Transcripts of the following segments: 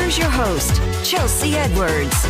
here's your host, Chelsea Edwards.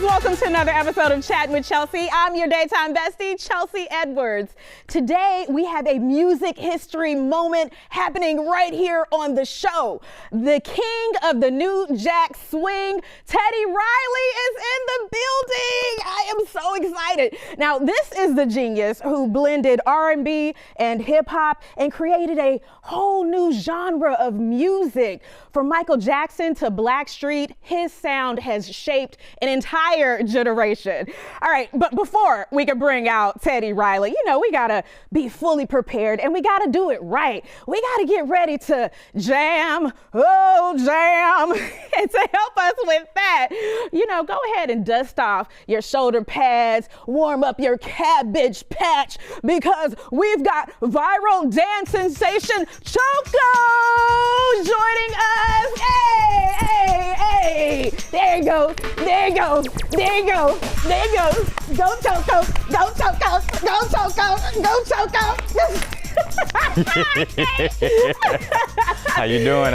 Welcome to another episode of Chattin With Chelsea. I'm your daytime bestie, Chelsea Edwards. Today, we have a music history moment happening right here on the show. The king of the New Jack Swing, Teddy Riley, is in the building. I am so excited. Now, this is the genius who blended R&B and hip hop and created a whole new genre of music. From Michael Jackson to Blackstreet, his sound has shaped an entire generation. All right, but before we can bring out Teddy Riley, we gotta be fully prepared and we gotta do it right. We gotta get ready to jam, jam. And to help us with that, go ahead and dust off your shoulder pads, warm up your cabbage patch, because we've got viral dance sensation Choco joining us. Hey. There you go. Go Choco. How you doing?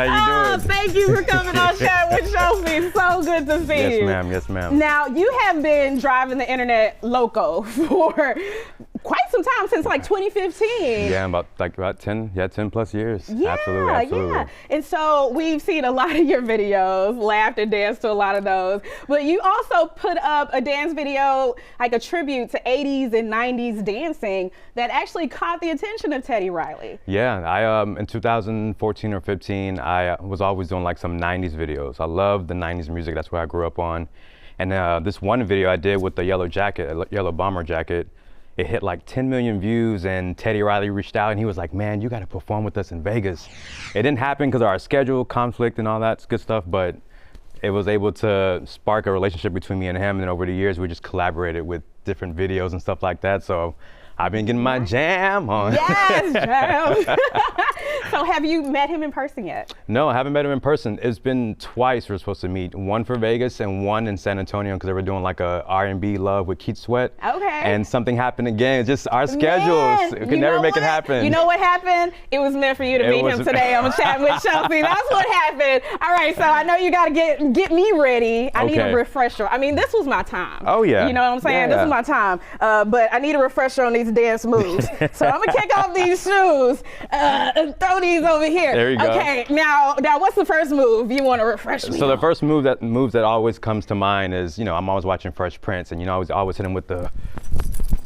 Thank you for coming on Chat with Chelsea. So good to see you. Yes, ma'am. Now, you have been driving the internet loco for quite some time, since like 2015. Yeah, about 10 plus years. Yeah, Absolutely. Yeah. And so we've seen a lot of your videos, laughed and danced to a lot of those. But you also put up a dance video, like a tribute to 80s and 90s dancing that actually caught the attention of Teddy Riley. Yeah, I in 2014 or 15, I was always doing like some 90s videos. I love the 90s music. That's what I grew up on. And this one video I did with the yellow bomber jacket, it hit like 10 million views, and Teddy Riley reached out and he was like, man, you got to perform with us in Vegas. It didn't happen because of our schedule conflict and all that good stuff, but it was able to spark a relationship between me and him. And over the years, we just collaborated with different videos and stuff like that. So I've been getting my jam on. Yes, jam. So have you met him in person yet? No, I haven't met him in person. It's been twice we're supposed to meet. One for Vegas and one in San Antonio, because they were doing like a R&B Love with Keith Sweat. Okay. And something happened again. It's just our schedules. We could never make it happen. You know what happened? It was meant for you to meet him today on Chat with Chelsea. That's what happened. All right, so I know you got to get me ready. I need a refresher. I mean, this was my time. Oh, yeah. You know what I'm saying? This was my time. But I need a refresher on these dance moves. So I'm going to kick off these shoes and throw these over here. There you go. Okay, now what's the first move you want to refresh me So on? the first move that always comes to mind is, I'm always watching Fresh Prince, and I always hit him with the,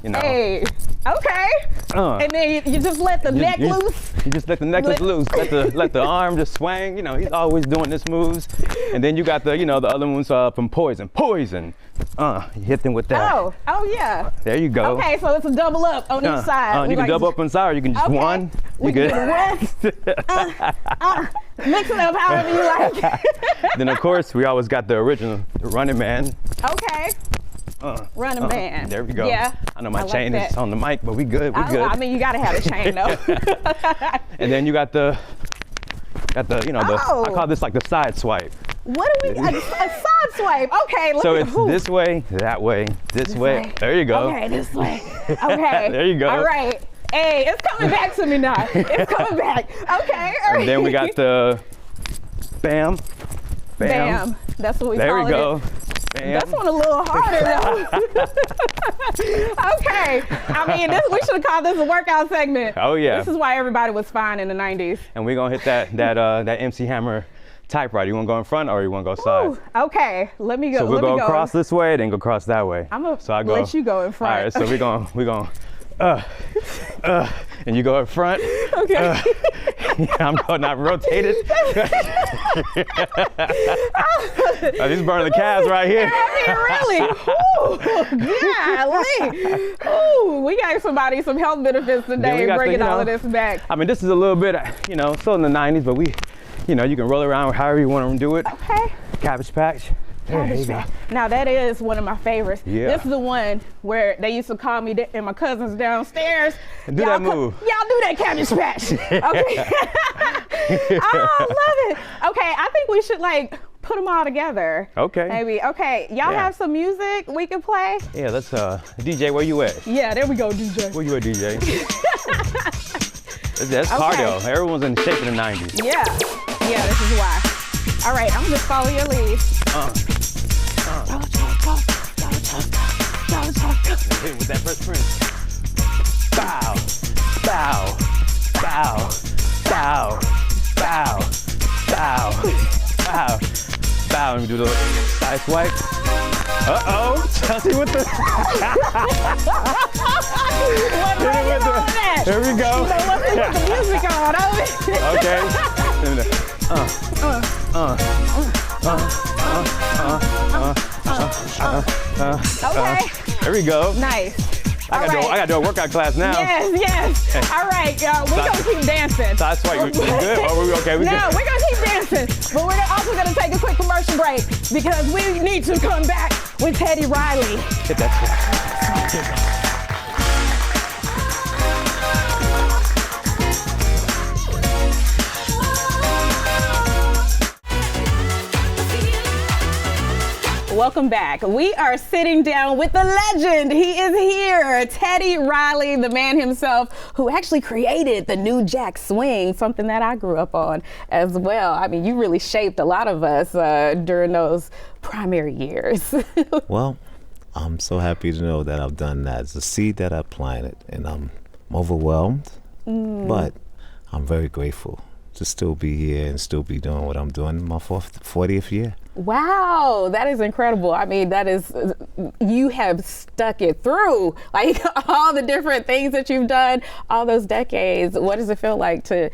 Hey, okay. And then you just let the neck loose. You just let the necklace loose. Let the arm just swing. He's always doing this moves. And then you got the other ones from Poison. You hit them with that. Oh yeah. There you go. Okay, so it's a double up on each side. You can double up on the side, or you can just one. We can do one. Mix it up however you like. Then of course we always got the original, the Running Man. Okay. Running Man. There we go. Yeah. I know my chain is on the mic, but we good. I mean, you gotta have a chain though. And then you got the I call this like the side swipe. What do we? A side swipe. Okay. So it's this way, that way, this way. There you go. Okay, this way. Okay. There you go. All right. Hey, it's coming back to me now. It's coming back. Okay. All right. And then we got the bam. That's what we call it. There we go. Bam. That's one a little harder though. Okay. I mean, we should have called this a workout segment. Oh yeah. This is why everybody was fine in the 90s. And we're gonna hit that MC Hammer typewriter. You wanna go in front or you wanna go side? Ooh, okay, let me go. So we'll go across this way, then go across that way. I'm gonna so let you go in front. All right, so we're going and you go in front. Okay. I'm going not rotated. These burning the calves right here. I mean, really? Golly. Ooh, we got somebody some health benefits today, bringing all of this back. I mean, this is a little bit, still in the 90s, but you can roll around however you want to do it. Okay. Cabbage patch. There you go. Now that is one of my favorites. Yeah. This is the one where they used to call me and my cousins downstairs. Do that move. Y'all do that cabbage patch. Okay. I love it. Okay, I think we should like put them all together. Okay. Maybe. Okay, y'all have some music we can play? Yeah, let's, DJ, where you at? Yeah, there we go, DJ. Where you at, DJ? That's cardio. Everyone's in shape in the 90s. Yeah, this is why. All right, I'm gonna just follow your lead. Hit with that Fresh Prince. Bow, bow, bow, bow, bow, bow, bow, bow. Let me do the side swipe. Uh-oh, Chelsea with the... Here we go. So let's put the music on. Okay. Okay. There we go. Nice. I gotta do a workout class now. Yes. All right, we're gonna keep dancing. That's right. We good? Or we okay? We're gonna keep dancing, but we're also gonna take a quick commercial break because we need to come back with Teddy Riley. Hit that. Welcome back. We are sitting down with the legend. He is here, Teddy Riley, the man himself, who actually created the New Jack Swing, something that I grew up on as well. I mean, you really shaped a lot of us during those primary years. Well, I'm so happy to know that I've done that. It's a seed that I planted, and I'm overwhelmed, but I'm very grateful to still be here and still be doing what I'm doing in my 40th year. Wow, that is incredible. I mean, you have stuck it through, like all the different things that you've done, all those decades. What does it feel like to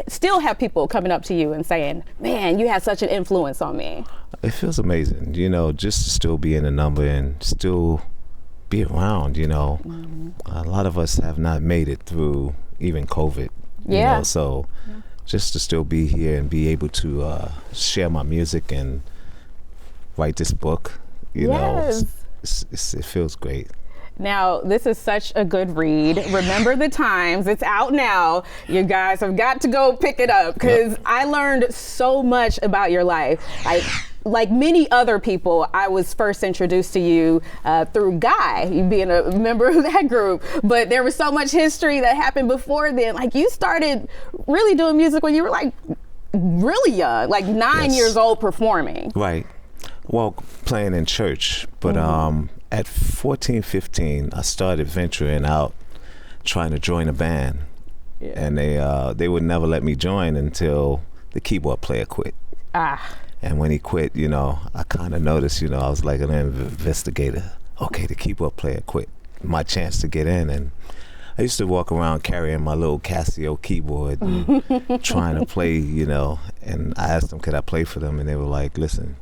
still have people coming up to you and saying, man, you had such an influence on me? It feels amazing, just to still be in the number and still be around, A lot of us have not made it through even COVID, so just to still be here and be able to share my music and write this book, it feels great. Now, this is such a good read. Remember the Times. It's out now. You guys have got to go pick it up because I learned so much about your life. Like many other people, I was first introduced to you through Guy, you being a member of that group. But there was so much history that happened before then. Like you started really doing music when you were like really young, like 9 years old performing. Right. Well, playing in church. But at 14, 15, I started venturing out trying to join a band. Yeah. And they would never let me join until the keyboard player quit. And when he quit, I kind of noticed, I was like an investigator. Okay, the keyboard player quit. My chance to get in. And I used to walk around carrying my little Casio keyboard and trying to play, and I asked them, could I play for them? And they were like, listen,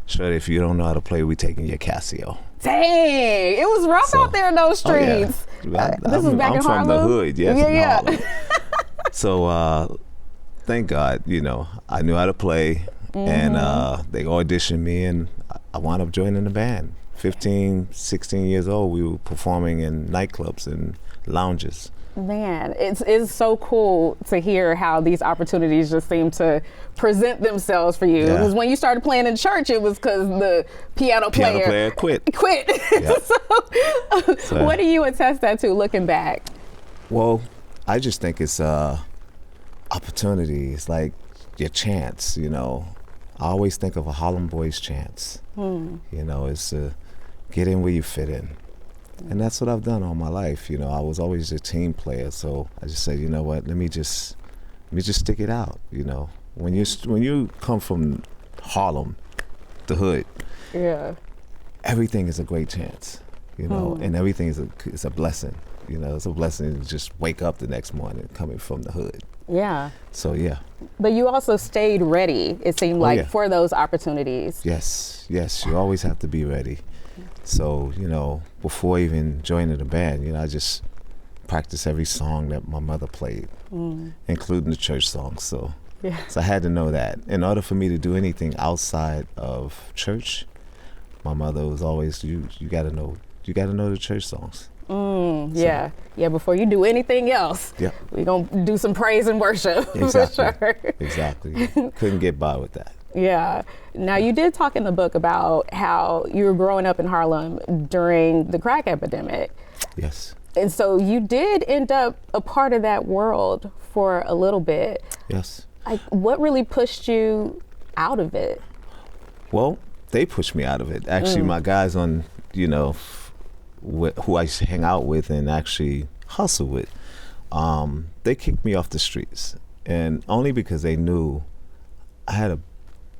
Shreddy, if you don't know how to play, we taking your Casio. Dang, it was rough out there in those streets. This was back in Harlem? I'm from the hood, yes, in Harlem. So thank God, I knew how to play. And they auditioned me, and I wound up joining the band. 15, 16 years old, we were performing in nightclubs and lounges. Man, it's so cool to hear how these opportunities just seem to present themselves for you. Because when you started playing in church, it was because the piano player quit. Yep. So what do you attest that to looking back? Well, I just think it's opportunity. It's like your chance, I always think of a Harlem Boys chance. It's to get in where you fit in. And that's what I've done all my life. I was always a team player, so I just said, you know what, let me just stick it out. When you come from Harlem, the hood, everything is a great chance. And everything is a blessing. It's a blessing to just wake up the next morning coming from the hood. Yeah. So yeah. But you also stayed ready, it seemed like, for those opportunities. Yes, you always have to be ready. So, before even joining the band, I just practiced every song that my mother played, including the church songs. So I had to know that. In order for me to do anything outside of church, my mother was always, you gotta know the church songs. Yeah. Yeah, before you do anything else, we're going to do some praise and worship. Exactly. For sure. Exactly. Couldn't get by with that. Yeah. Now, you did talk in the book about how you were growing up in Harlem during the crack epidemic. Yes. And so you did end up a part of that world for a little bit. Yes. Like, what really pushed you out of it? Well, they pushed me out of it. Actually, my guys on, who I used to hang out with and actually hustle with, they kicked me off the streets. And only because they knew I had a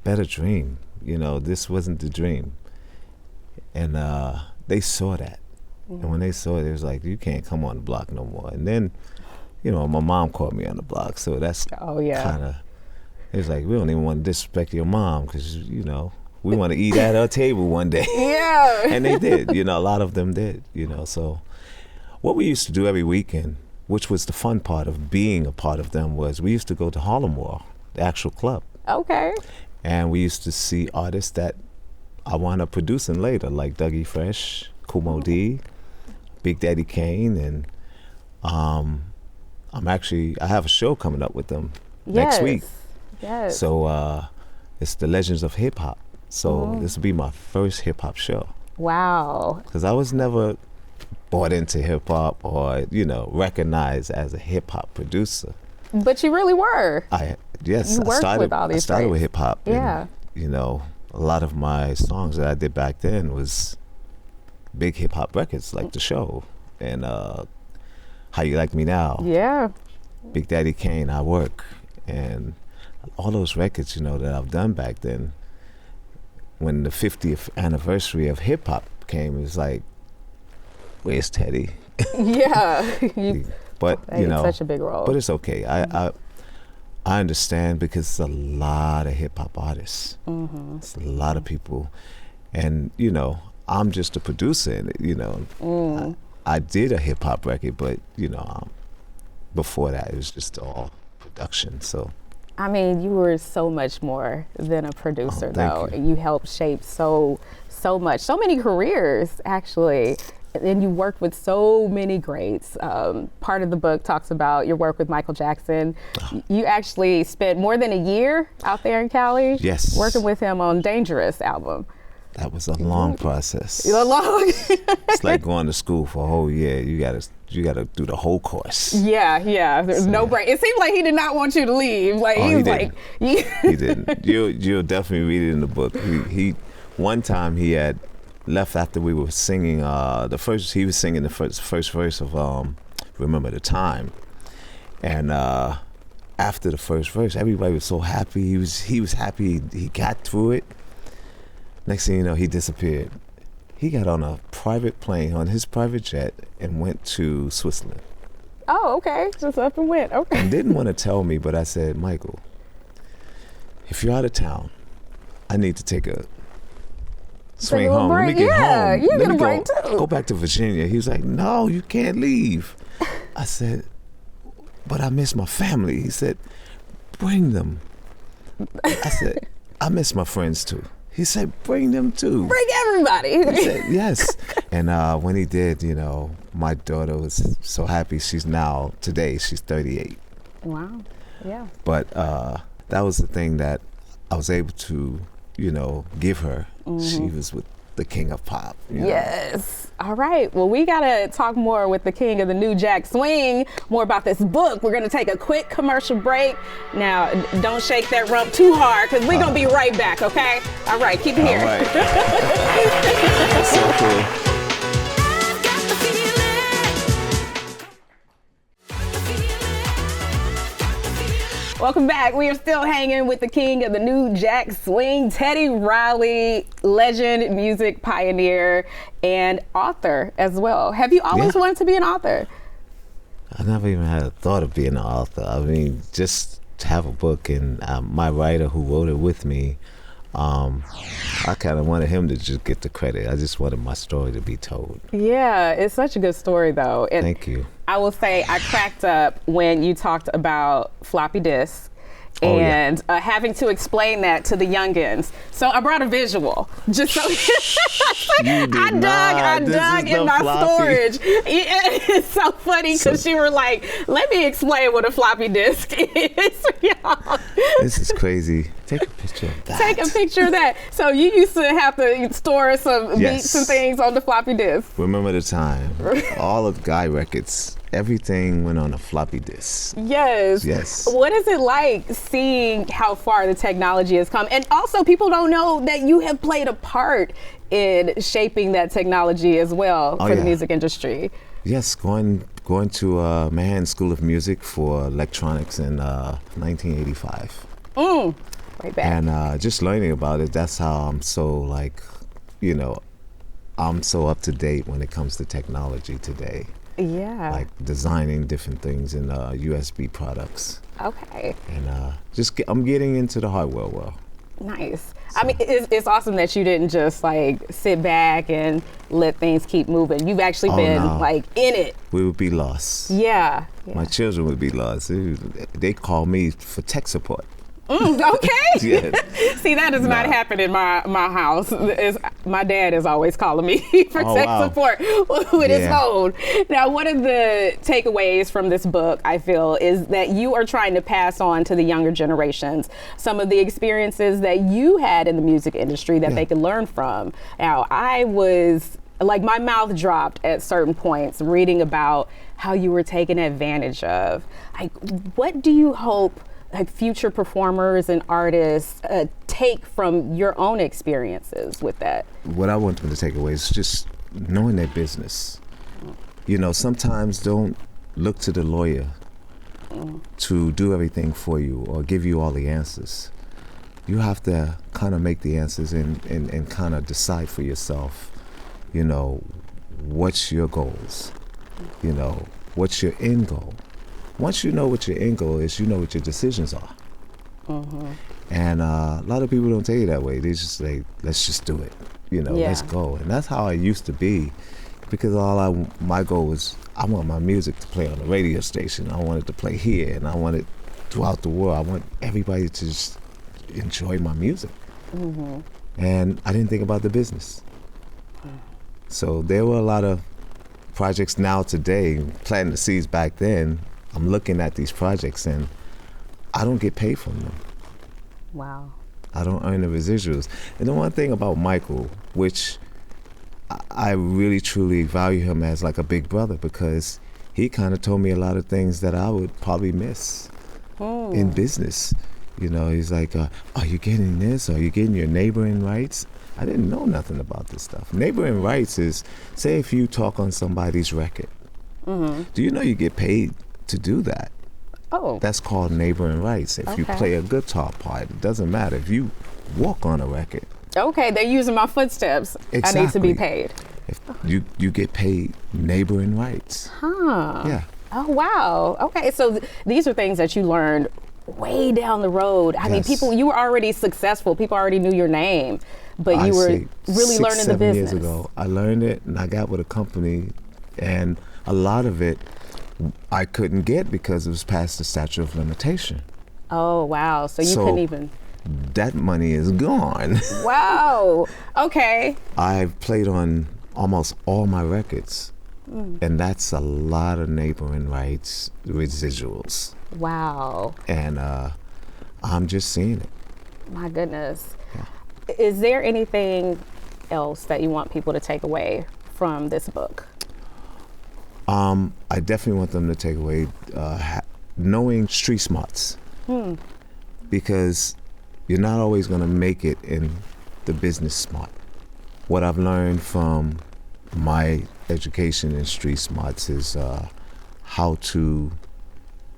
better dream. This wasn't the dream. And they saw that. And when they saw it, it was like, you can't come on the block no more. And then, my mom called me on the block. So that's kind of, it was like, we don't even want to disrespect your mom because, we want to eat at her table one day. Yeah. And they did, a lot of them did, So what we used to do every weekend, which was the fun part of being a part of them, was we used to go to Harlem War, the actual club. Okay. And we used to see artists that I wound up producing later, like Dougie Fresh, Kumo D, Big Daddy Kane, and I have a show coming up with them next week. Yes. So it's the Legends of Hip Hop. So this will be my first hip hop show. Wow. Because I was never bought into hip hop or, recognized as a hip hop producer. But you really were. Yes. You worked with all these I started with hip hop. Yeah. And, a lot of my songs that I did back then was big hip hop records like The Show and How You Like Me Now. Yeah. Big Daddy Kane, I Work. And all those records, that I've done back then. When the 50th anniversary of hip hop came, it was like, where's Teddy? Yeah. But such a big role. But it's okay. I understand because it's a lot of hip hop artists. It's a lot of people, and I'm just a producer in it. I did a hip hop record, but before that it was just all production. So. I mean, you were so much more than a producer, though. You helped shape so much, so many careers, actually. And you worked with so many greats. Part of the book talks about your work with Michael Jackson. You actually spent more than a year out there in Cali. Yes. Working with him on Dangerous album. That was a long process. It's like going to school for a whole year. You gotta do the whole course. Yeah. There's no break. It seemed like he did not want you to leave. Like he was like, he didn't. You'll definitely read it in the book. He one time he had left after we were singing he was singing the first verse of Remember the Time, and after the first verse, everybody was so happy. He was happy he got through it. Next thing you know, he disappeared. He got on a private plane, on his private jet, and went to Switzerland. Oh, okay. Just up and went. Okay. And didn't want to tell me, but I said, Michael, if you're out of town, I need to take a swing home. Let me get home. You get a break too. Go back to Virginia. He was like, no, you can't leave. I said, but I miss my family. He said, bring them. I said, I miss my friends too. He said, bring them too. Bring everybody. He said, yes. And when he did, my daughter was so happy. She's 38. Wow. Yeah. But that was the thing that I was able to, give her. She was with the king of pop. Yes. All right. Well, we got to talk more with the king of the New Jack Swing, more about this book. We're going to take a quick commercial break. Now, don't shake that rump too hard because we're going to be right back, okay? All right. Keep it here. All right. That's so cool. Welcome back. We are still hanging with the king of the New Jack Swing, Teddy Riley, legend, music pioneer, and author as well. Have you always wanted to be an author? I never even had a thought of being an author. I mean, just to have a book, and my writer who wrote it with me, I kind of wanted him to just get the credit. I just wanted my story to be told. Yeah, it's such a good story, though. And thank you. I will say I cracked up when you talked about floppy disk Oh, yeah. and having to explain that to the youngins. So I brought a visual, just so I dug in my storage. It's so funny because you were like, "Let me explain what a floppy disk is." Y'all. This is crazy. Take a picture of that. Take a picture of that. So you used to have to store some beats and things on the floppy disk. Remember the time? All of Guy records, everything went on a floppy disk. Yes. What is it like seeing how far the technology has come? And also, people don't know that you have played a part in shaping that technology as well for the music industry. Yes, going to Manhattan School of Music for electronics in 1985. Right back. And just learning about it, that's how I'm so I'm so up to date when it comes to technology today. Yeah. Like designing different things in USB products. Okay. And I'm getting into the hardware world. Nice. So. I mean, it's awesome that you didn't just like sit back and let things keep moving. You've actually been like in it. We would be lost. Yeah. My children would be lost. They call me for tech support. Okay. Yes. See, that does not happen in my house. My dad is always calling me for tech support with his phone. Now, one of the takeaways from this book, I feel, is that you are trying to pass on to the younger generations some of the experiences that you had in the music industry that they could learn from. Now, I was like, my mouth dropped at certain points reading about how you were taken advantage of. Like, what do you hope like future performers and artists take from your own experiences with that? What I want them to take away is just knowing their business. You know, sometimes don't look to the lawyer to do everything for you or give you all the answers. You have to kind of make the answers and kind of decide for yourself, you know, what's your goals? You know, what's your end goal? Once you know what your end goal is, you know what your decisions are. And a lot of people don't take it that way. They just say, let's just do it. You know, let's go. And that's how I used to be, because my goal was, I want my music to play on the radio station. I want it to play here, and I want it throughout the world. I want everybody to just enjoy my music. And I didn't think about the business. So there were a lot of projects now today, planting the seeds back then. I'm looking at these projects and I don't get paid from them. Wow. I don't earn the residuals. And the one thing about Michael, which I really truly value him as like a big brother, because he kind of told me a lot of things that I would probably miss in business. You know, he's like, are you getting this? Are you getting your neighboring rights? I didn't know nothing about this stuff. Neighboring rights is, say if you talk on somebody's record, do you know you get paid to do that? Oh. That's called neighboring rights. If you play a guitar part, it doesn't matter. If you walk on a record. Okay, they're using my footsteps. Exactly. I need to be paid. If you get paid neighboring rights. Yeah. Oh, wow. Okay, so these are things that you learned way down the road. I mean, you were already successful. People already knew your name, but you were really learning the business. 6-7 years ago, I learned it, and I got with a company, and a lot of it I couldn't get because it was past the statute of limitation. Oh, wow. So you couldn't even. That money is gone. Wow. Okay. I've played on almost all my records, and that's a lot of neighboring rights residuals. Wow. And I'm just seeing it. My goodness. Yeah. Is there anything else that you want people to take away from this book? I definitely want them to take away knowing street smarts, because you're not always going to make it in the business smart. What I've learned from my education in street smarts is how to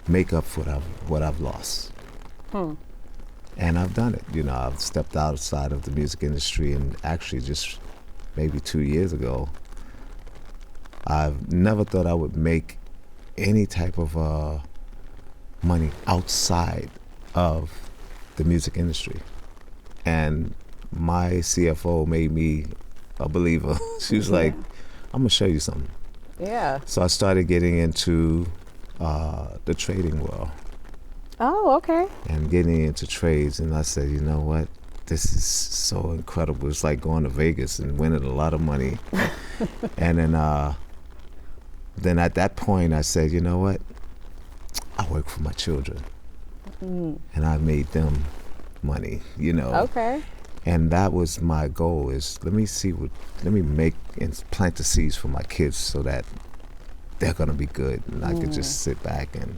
make up for what I've lost. And I've done it. You know, I've stepped outside of the music industry, and actually just maybe 2 years ago, I've never thought I would make any type of money outside of the music industry. And my CFO made me a believer. She was like, I'm gonna show you something. Yeah. So I started getting into the trading world. Oh, okay. and getting into trades. And I said, you know what? This is so incredible. It's like going to Vegas and winning a lot of money. And then at that point, I said, you know what? I work for my children. And I made them money, you know. Okay. And that was my goal, is let me make and plant the seeds for my kids so that they're gonna be good, and I could just sit back and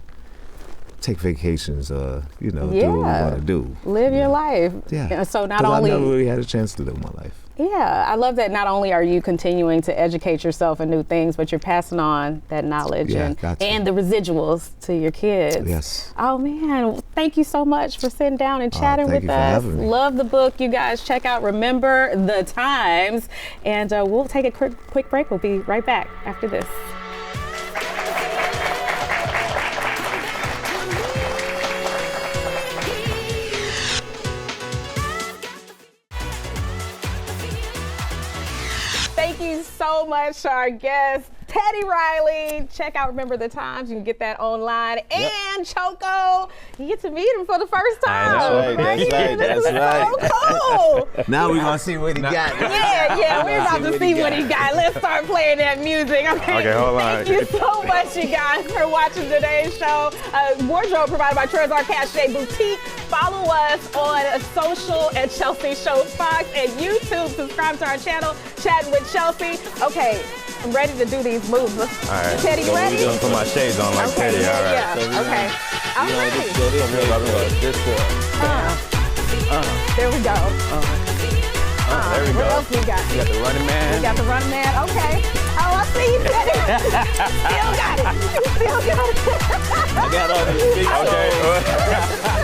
take vacations, you know, do what I want to do. Live your life. Yeah. So not 'Cause only I never really had a chance to live my life. Yeah, I love that not only are you continuing to educate yourself in new things, but you're passing on that knowledge and the residuals to your kids. Yes. Oh man, thank you so much for sitting down and chatting thank with you for us. having me. Love the book. You guys check out Remember the Times. And we'll take a quick break. We'll be right back after this. Thank you so much to our guest, Teddy Riley. Check out Remember the Times. You can get that online. And Choco, you get to meet him for the first time. That's right. This is so cool. Now we're gonna see what he got. Yeah, we're about to see what he got. Let's start playing that music. Okay, hold on. Thank you so much, you guys, for watching today's show. Wardrobe provided by Trezor Cache Boutique. Follow us on social at Chelsea Show Fox and YouTube. Subscribe to our channel, Chattin with Chelsea. Okay, I'm ready to do these moves. All right. Teddy, you ready? I'm gonna put my shades on like Teddy. All right. Yeah. Okay. I'm ready. There we go. There we go. What else we got? We got the running man. We got the running man. Okay. Oh, I see you, Teddy. Still got it. Still got it. I got all these big Okay.